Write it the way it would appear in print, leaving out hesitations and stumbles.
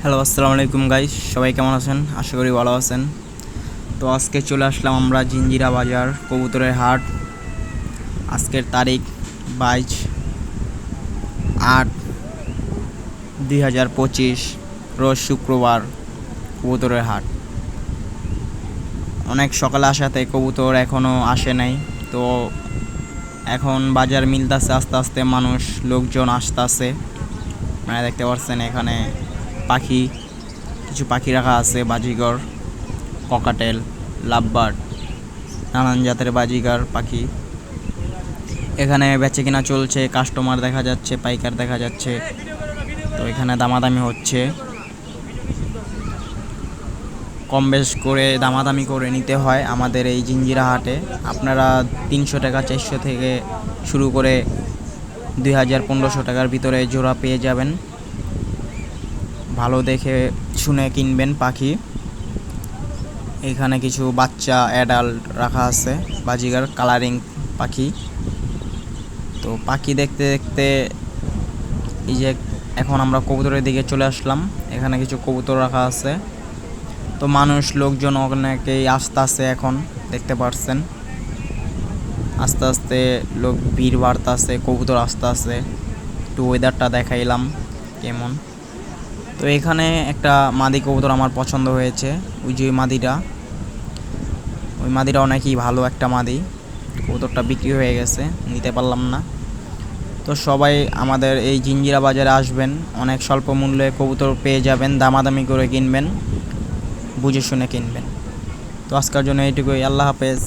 Hello, আসসালামু আলাইকুম guys. সবাই কেমন আছেন? আশা করি ভালো আছেন। তো আজকে চলে আসলাম আমরা জিঞ্জিরা বাজার কবুতরের হাট। আজকের তারিখ 22/8/2025, রোজ শুক্রবার। কবুতরের হাট অনেক সকালে আসাতে কবুতর এখনও আসে নাই। তো এখন বাজার মিলতেছে আস্তে আস্তে, মানুষ লোকজন আসতেছে। মানে দেখতে পাচ্ছেন এখানে কিছু পাখি রাখা আছে, বাজিগর, ককাটেল, লাভবার্ড, নানান জাতের বাজিগার পাখি। এখানে বেচে কিনা চলছে, কাস্টমার দেখা যাচ্ছে, পাইকার দেখা যাচ্ছে। তো এখানে দামাদামি হচ্ছে, কম বেশ করে দামাদামি করে নিতে হয় আমাদের এই জিঞ্জিরা হাটে। আপনারা 300 টাকা, 400 থেকে শুরু করে 2000-1500 টাকার ভিতরে জোড়া পেয়ে যাবেন। ভালো দেখে শুনে কিনবেন পাখি। এখানে কিছু বাচ্চা অ্যাডাল্ট রাখা আছে, বাজিগার কালারিং পাখি। তো পাখি দেখতে দেখতে এই যে এখন আমরা কবুতরের দিকে চলে আসলাম। এখানে কিছু কবুতর রাখা আছে। তো মানুষ লোকজন অনেকেই আসতেছে, এখন দেখতে পাচ্ছেন আস্তে আস্তে লোক ভিড় বাড়তেছে, কবুতর আসতেছে। একটু ওয়েদারটা দেখাইলাম কেমন। তো এখানে একটা মাদি কবুতর আমার পছন্দ হয়েছে, ওই যে ওই মাদিটা অনেকই ভালো একটা মাদি। কবুতরটা বিক্রি হয়ে গেছে, নিতে পারলাম না। তো সবাই আমাদের এই জিঞ্জিরা বাজারে আসবেন, অনেক স্বল্প মূল্যে কবুতর পেয়ে যাবেন। দামাদামি করে কিনবেন, বুঝে শুনে কিনবেন। তো আজকের জন্য এইটুকুই। আল্লাহ হাফেজ।